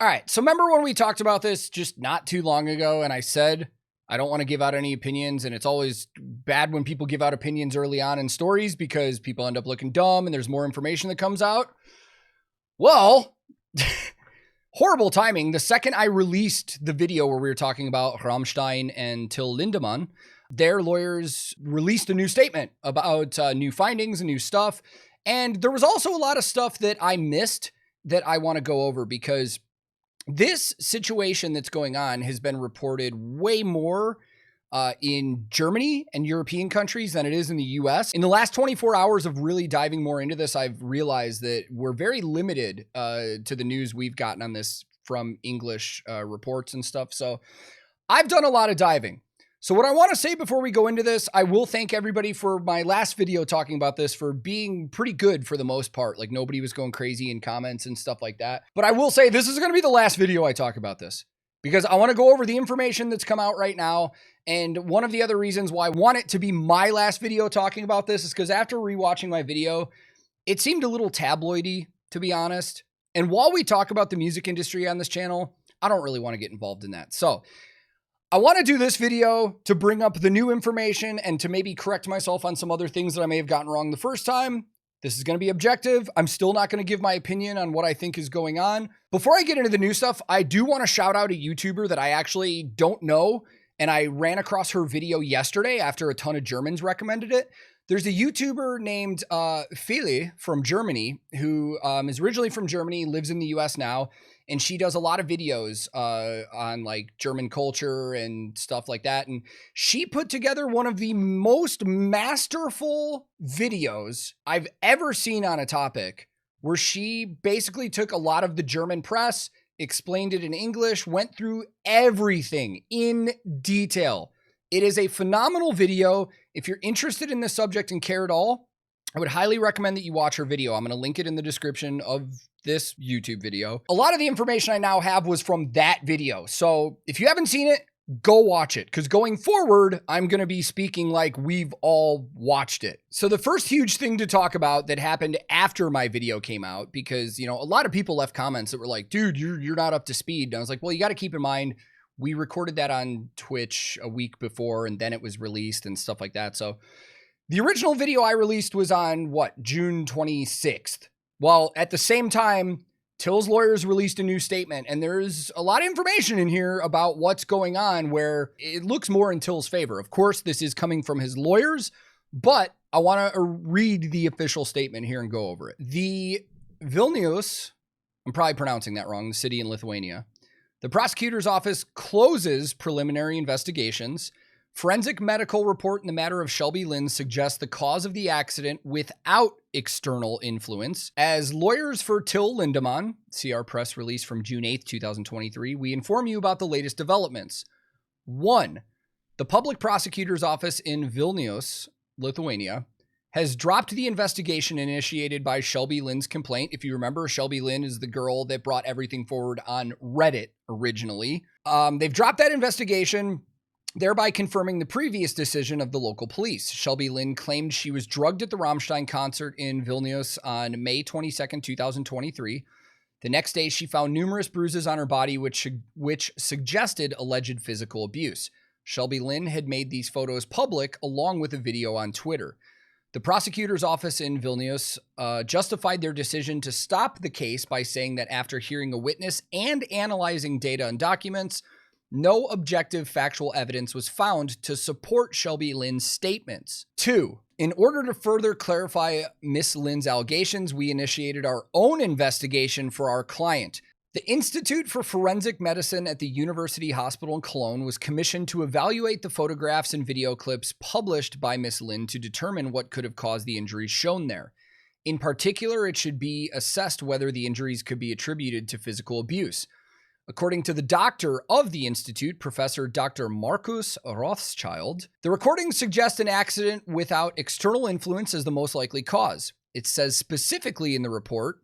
All right, so remember when we talked about this just not too long ago, and I said I don't want to give out any opinions, and it's always bad when people give out opinions early on in stories because people end up looking dumb and there's more information that comes out? Well, horrible timing. The second I released the video where we were talking about Rammstein and Till Lindemann, their lawyers released a new statement about new findings and new stuff. And there was also a lot of stuff that I missed that I want to go over because this situation that's going on has been reported way more in Germany and European countries than it is in the US. In the last 24 hours of really diving more into this, I've realized that we're very limited to the news we've gotten on this from English reports and stuff. So I've done a lot of diving. So what I want to say before we go into this, I will thank everybody for my last video talking about this for being pretty good for the most part. Like nobody was going crazy in comments and stuff like that. But I will say this is going to be the last video I talk about this because I want to go over the information that's come out right now. And one of the other reasons why I want it to be my last video talking about this is because after rewatching my video, it seemed a little tabloidy, to be honest. And while we talk about the music industry on this channel, I don't really want to get involved in that. So I want to do this video to bring up the new information and to maybe correct myself on some other things that I may have gotten wrong the first time. This is going to be objective. I'm still not going to give my opinion on what I think is going on. Before I get into the new stuff, I do want to shout out a YouTuber that I actually don't know, and I ran across her video yesterday after a ton of Germans recommended it. There's a YouTuber named FELI from Germany who is originally from Germany, lives in the US now, and she does a lot of videos on like German culture and stuff like that. And she put together one of the most masterful videos I've ever seen on a topic, where she basically took a lot of the German press, explained it in English, went through everything in detail. It is a phenomenal video. If you're interested in this subject and care at all, I would highly recommend that you watch her video. I'm going to link it in the description of this YouTube video. A lot of the information I now have was from that video. So if you haven't seen it, go watch it, because going forward, I'm going to be speaking like we've all watched it. So the first huge thing to talk about that happened after my video came out, because, you know, a lot of people left comments that were like, dude, you're not up to speed. And I was like, well, you got to keep in mind, we recorded that on Twitch a week before and then it was released and stuff like that. So the original video I released was on June 26th. Well, at the same time, Till's lawyers released a new statement, and there's a lot of information in here about what's going on where it looks more in Till's favor. Of course, this is coming from his lawyers, but I want to read the official statement here and go over it. The Vilnius, I'm probably pronouncing that wrong, the city in Lithuania. The prosecutor's office closes preliminary investigations. Forensic medical report in the matter of Shelby Lynn suggests the cause of the accident without external influence. As lawyers for Till Lindemann, see our press release from June 8th, 2023, we inform you about the latest developments. 1. The public prosecutor's office in Vilnius, Lithuania, has dropped the investigation initiated by Shelby Lynn's complaint. If you remember, Shelby Lynn is the girl that brought everything forward on Reddit originally. They've dropped that investigation, thereby confirming the previous decision of the local police. Shelby Lynn claimed she was drugged at the Rammstein concert in Vilnius on May 22nd, 2023. The next day, she found numerous bruises on her body, which suggested alleged physical abuse. Shelby Lynn had made these photos public along with a video on Twitter. The prosecutor's office in Vilnius justified their decision to stop the case by saying that after hearing a witness and analyzing data and documents, no objective factual evidence was found to support Shelby Lynn's statements. 2. In order to further clarify Miss Lynn's allegations, we initiated our own investigation for our client. The Institute for Forensic Medicine at the University Hospital in Cologne was commissioned to evaluate the photographs and video clips published by Miss Lynn to determine what could have caused the injuries shown there. In particular, it should be assessed whether the injuries could be attributed to physical abuse. According to the doctor of the institute, Professor Dr. Markus Rothschild, the recordings suggest an accident without external influence as the most likely cause. It says specifically in the report,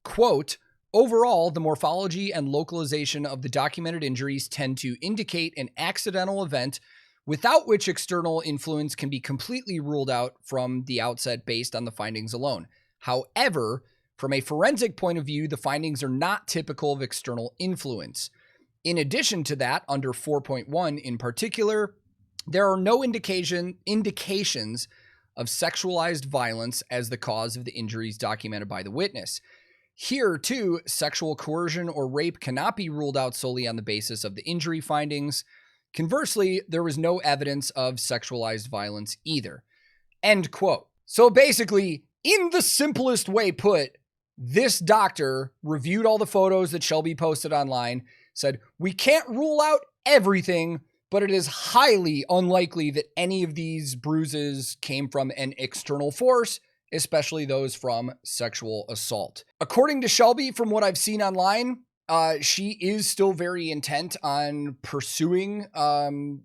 quote, overall, the morphology and localization of the documented injuries tend to indicate an accidental event without which external influence can be completely ruled out from the outset based on the findings alone. However, From a forensic point of view, the findings are not typical of external influence. In addition to that, under 4.1 in particular, there are no indications of sexualized violence as the cause of the injuries documented by the witness. Here, too, sexual coercion or rape cannot be ruled out solely on the basis of the injury findings. Conversely, there was no evidence of sexualized violence either. End quote. So basically, in the simplest way put, this doctor reviewed all the photos that Shelby posted online, said, we can't rule out everything, but it is highly unlikely that any of these bruises came from an external force, especially those from sexual assault. According to Shelby, from what I've seen online, she is still very intent on pursuing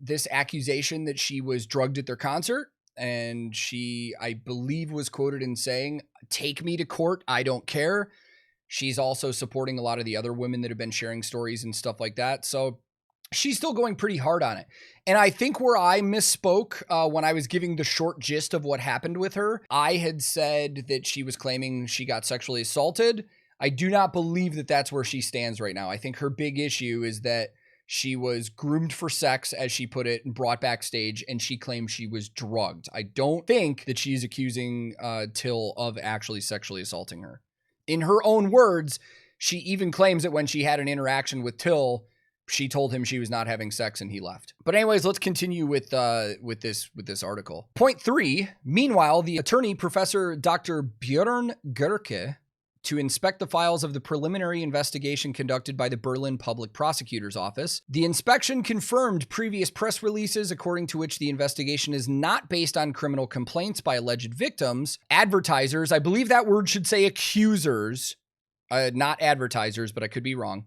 this accusation that she was drugged at their concert. And she, I believe, was quoted in saying, take me to court, I don't care. She's also supporting a lot of the other women that have been sharing stories and stuff like that. So she's still going pretty hard on it. And I think where I misspoke when I was giving the short gist of what happened with her, I had said that she was claiming she got sexually assaulted. I do not believe that that's where she stands right now. I think her big issue is that she was groomed for sex, as she put it, and brought backstage, and she claims she was drugged. I don't think that she's accusing Till of actually sexually assaulting her. In her own words, she even claims that when she had an interaction with Till, she told him she was not having sex and he left. But anyways, let's continue with this article. Point 3, meanwhile, the attorney, Professor Dr. Björn Gerke, to inspect the files of the preliminary investigation conducted by the Berlin Public Prosecutor's Office. The inspection confirmed previous press releases according to which the investigation is not based on criminal complaints by alleged victims. Advertisers, I believe that word should say accusers, not advertisers, but I could be wrong.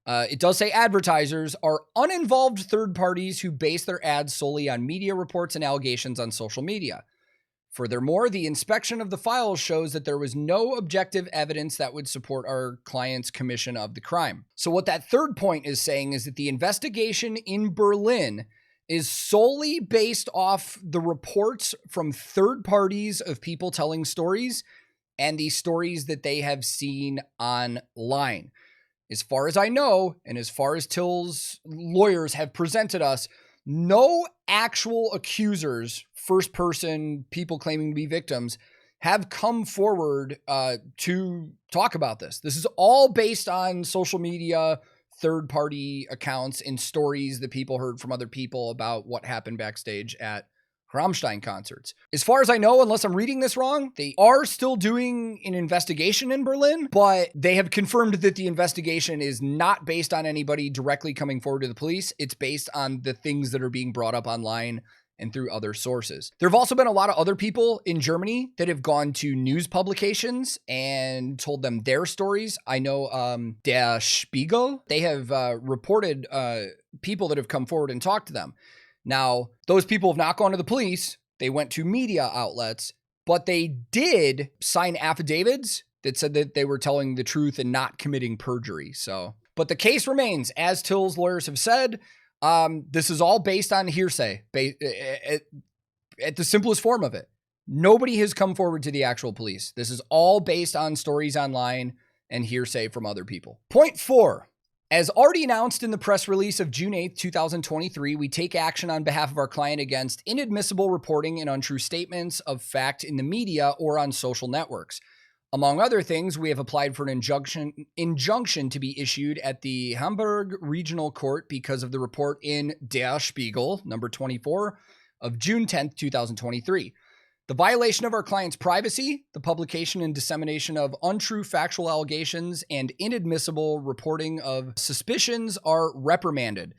It does say advertisers are uninvolved third parties who base their ads solely on media reports and allegations on social media. Furthermore, the inspection of the files shows that there was no objective evidence that would support our client's commission of the crime. So what that third point is saying is that the investigation in Berlin is solely based off the reports from third parties of people telling stories and the stories that they have seen online. As far as I know, and as far as Till's lawyers have presented us, no actual accusers, first person, people claiming to be victims, have come forward to talk about this. This is all based on social media, third-party accounts, and stories that people heard from other people about what happened backstage at Rammstein concerts. As far as I know, unless I'm reading this wrong, they are still doing an investigation in Berlin, but they have confirmed that the investigation is not based on anybody directly coming forward to the police. It's based on the things that are being brought up online and through other sources. There have also been a lot of other people in Germany that have gone to news publications and told them their stories. I know Der Spiegel, they have reported people that have come forward and talked to them. Now, those people have not gone to the police. They went to media outlets, but they did sign affidavits that said that they were telling the truth and not committing perjury. So, but the case remains, as Till's lawyers have said, this is all based on hearsay, at the simplest form of it. Nobody has come forward to the actual police. This is all based on stories online and hearsay from other people. Point 4. As already announced in the press release of June 8th, 2023, we take action on behalf of our client against inadmissible reporting and untrue statements of fact in the media or on social networks. Among other things, we have applied for an injunction to be issued at the Hamburg Regional Court because of the report in Der Spiegel, number 24, of June 10th, 2023. The violation of our client's privacy, the publication and dissemination of untrue factual allegations, and inadmissible reporting of suspicions are reprimanded.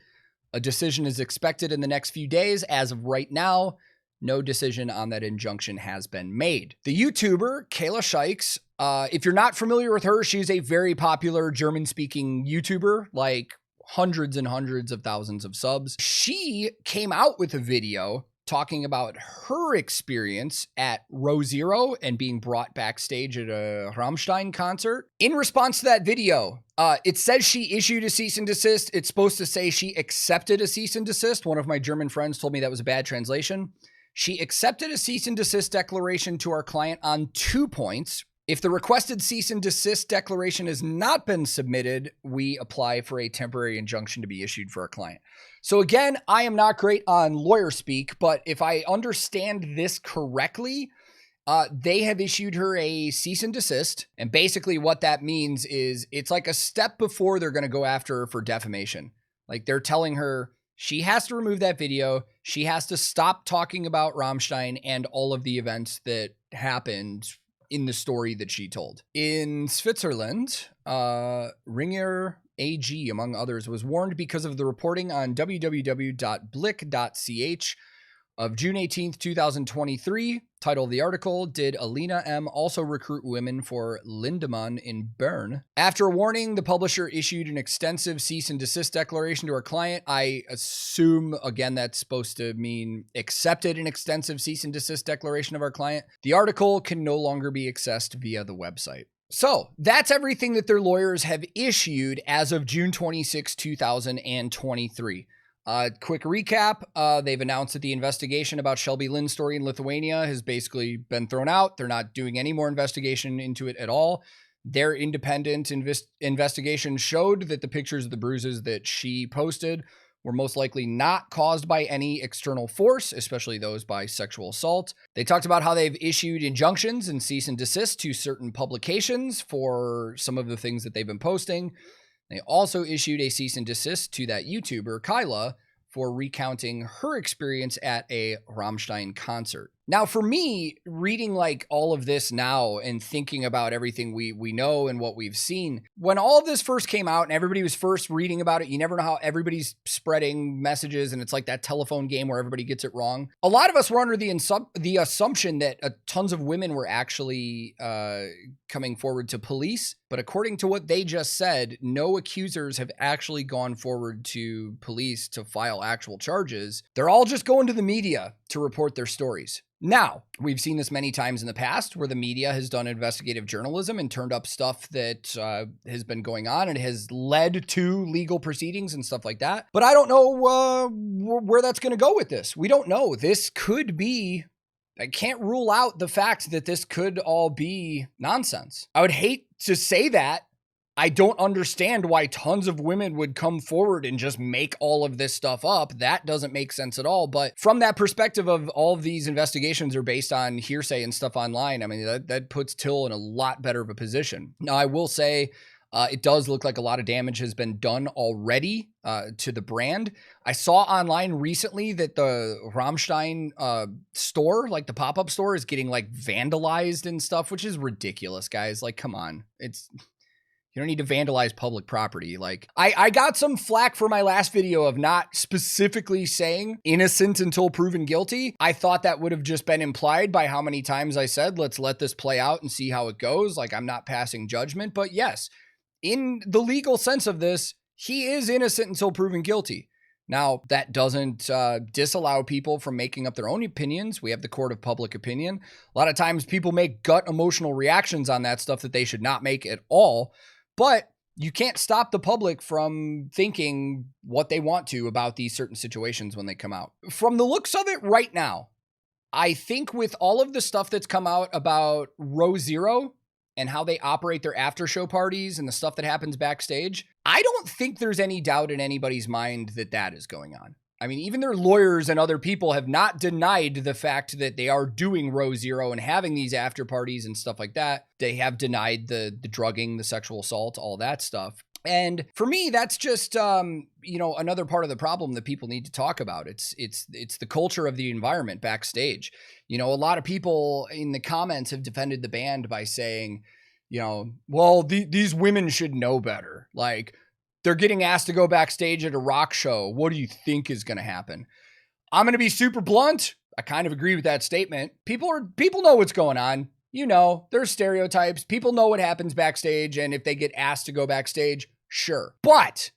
A decision is expected in the next few days. As of right now, no decision on that injunction has been made. The YouTuber, Kayla Shikes, if you're not familiar with her, she's a very popular German-speaking YouTuber, like hundreds and hundreds of thousands of subs. She came out with a video talking about her experience at Row Zero and being brought backstage at a Rammstein concert. In response to that video, it says she issued a cease and desist. It's supposed to say she accepted a cease and desist. One of my German friends told me that was a bad translation. She accepted a cease and desist declaration to our client on 2 points. If the requested cease and desist declaration has not been submitted, we apply for a temporary injunction to be issued for our client. So again, I am not great on lawyer speak, but if I understand this correctly, they have issued her a cease and desist. And basically what that means is it's like a step before they're going to go after her for defamation. Like they're telling her she has to remove that video. She has to stop talking about Rammstein and all of the events that happened in the story that she told. In Switzerland, Ringer AG, among others, was warned because of the reporting on www.blick.ch of June 18th, 2023. Title of the article, Did Alina M. also recruit women for Lindemann in Bern? After a warning, the publisher issued an extensive cease and desist declaration to our client. I assume, again, that's supposed to mean accepted an extensive cease and desist declaration of our client. The article can no longer be accessed via the website. So that's everything that their lawyers have issued as of June 26, 2023. Quick recap. They've announced that the investigation about Shelby Lynn's story in Lithuania has basically been thrown out. They're not doing any more investigation into it at all. Their independent investigation showed that the pictures of the bruises that she posted were most likely not caused by any external force, especially those by sexual assault. They talked about how they've issued injunctions and cease and desist to certain publications for some of the things that they've been posting. They also issued a cease and desist to that YouTuber, Kyla, for recounting her experience at a Rammstein concert. Now, for me, reading like all of this now and thinking about everything we know and what we've seen, when all of this first came out and everybody was first reading about it, you never know how everybody's spreading messages, and it's like that telephone game where everybody gets it wrong. A lot of us were under the assumption that tons of women were actually coming forward to police, but according to what they just said, no accusers have actually gone forward to police to file actual charges. They're all just going to the media to report their stories. Now, we've seen this many times in the past where the media has done investigative journalism and turned up stuff that has been going on and has led to legal proceedings and stuff like that. But I don't know where that's going to go with this. We don't know. This could be, I can't rule out the fact that this could all be nonsense. I would hate to say that. I don't understand why tons of women would come forward and just make all of this stuff up. That doesn't make sense at all. But from that perspective of all of these investigations are based on hearsay and stuff online, I mean, that puts Till in a lot better of a position. Now, I will say it does look like a lot of damage has been done already to the brand. I saw online recently that the Rammstein store, like the pop-up store, is getting like vandalized and stuff, which is ridiculous, guys. Like, come on. You don't need to vandalize public property. Like, I got some flack for my last video of not specifically saying innocent until proven guilty. I thought that would have just been implied by how many times I said, let's let this play out and see how it goes. Like, I'm not passing judgment. But yes, in the legal sense of this, he is innocent until proven guilty. Now, that doesn't disallow people from making up their own opinions. We have the court of public opinion. A lot of times people make gut emotional reactions on that stuff that they should not make at all. But you can't stop the public from thinking what they want to about these certain situations when they come out. From the looks of it right now, I think with all of the stuff that's come out about Row Zero and how they operate their after show parties and the stuff that happens backstage, I don't think there's any doubt in anybody's mind that that is going on. I mean, even their lawyers and other people have not denied the fact that they are doing Row Zero and having these after parties and stuff like that. They have denied the drugging, the sexual assault, all that stuff. And for me, that's just, another part of the problem that people need to talk about. It's the culture of the environment backstage. A lot of people in the comments have defended the band by saying, well, these women should know better. Like, they're getting asked to go backstage at a rock show. What do you think is going to happen? I'm going to be super blunt. I kind of agree with that statement. People know what's going on. There's stereotypes. People know what happens backstage. And if they get asked to go backstage, sure. But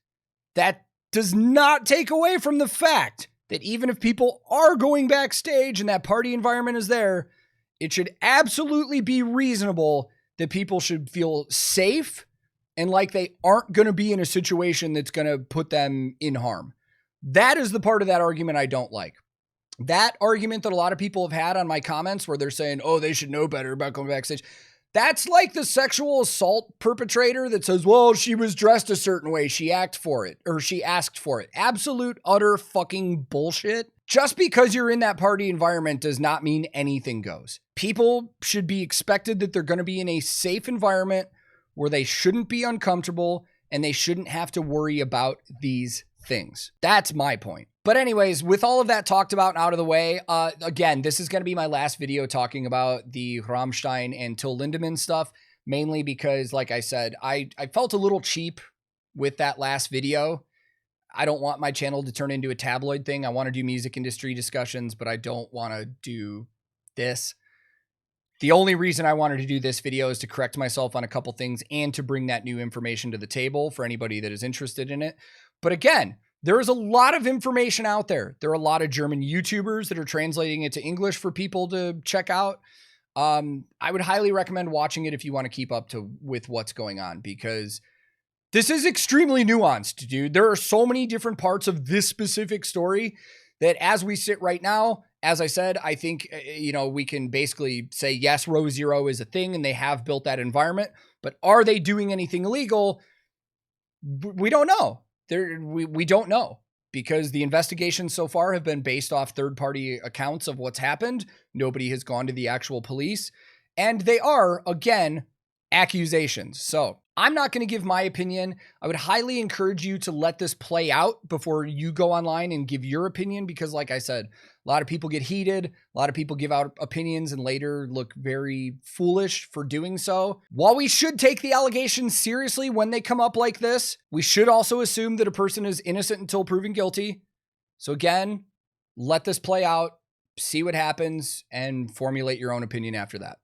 that does not take away from the fact that even if people are going backstage and that party environment is there, it should absolutely be reasonable that people should feel safe and like they aren't going to be in a situation that's going to put them in harm. That is the part of that argument I don't like. That argument that a lot of people have had on my comments where they're saying, oh, they should know better about going backstage. That's like the sexual assault perpetrator that says, well, she was dressed a certain way. She asked for it. Absolute, utter fucking bullshit. Just because you're in that party environment does not mean anything goes. People should be expected that they're going to be in a safe environment where they shouldn't be uncomfortable and they shouldn't have to worry about these things. That's my point. But anyways, with all of that talked about and out of the way, again, this is going to be my last video talking about the Rammstein and Till Lindemann stuff, mainly because, like I said, I felt a little cheap with that last video. I don't want my channel to turn into a tabloid thing. I want to do music industry discussions, but I don't want to do this. The only reason I wanted to do this video is to correct myself on a couple things and to bring that new information to the table for anybody that is interested in it. But again, there is a lot of information out there. There are a lot of German YouTubers that are translating it to English for people to check out. I would highly recommend watching it if you want to keep up with what's going on, because this is extremely nuanced, dude. There are so many different parts of this specific story that as we sit right now, as I said, I think, we can basically say, yes, Row Zero is a thing and they have built that environment, but are they doing anything illegal? We don't know. We don't know, because the investigations so far have been based off third-party accounts of what's happened. Nobody has gone to the actual police, and they are, again, accusations. So I'm not going to give my opinion. I would highly encourage you to let this play out before you go online and give your opinion, because like I said, a lot of people get heated. A lot of people give out opinions and later look very foolish for doing so. While we should take the allegations seriously when they come up like this, we should also assume that a person is innocent until proven guilty. So again, let this play out, see what happens, and formulate your own opinion after that.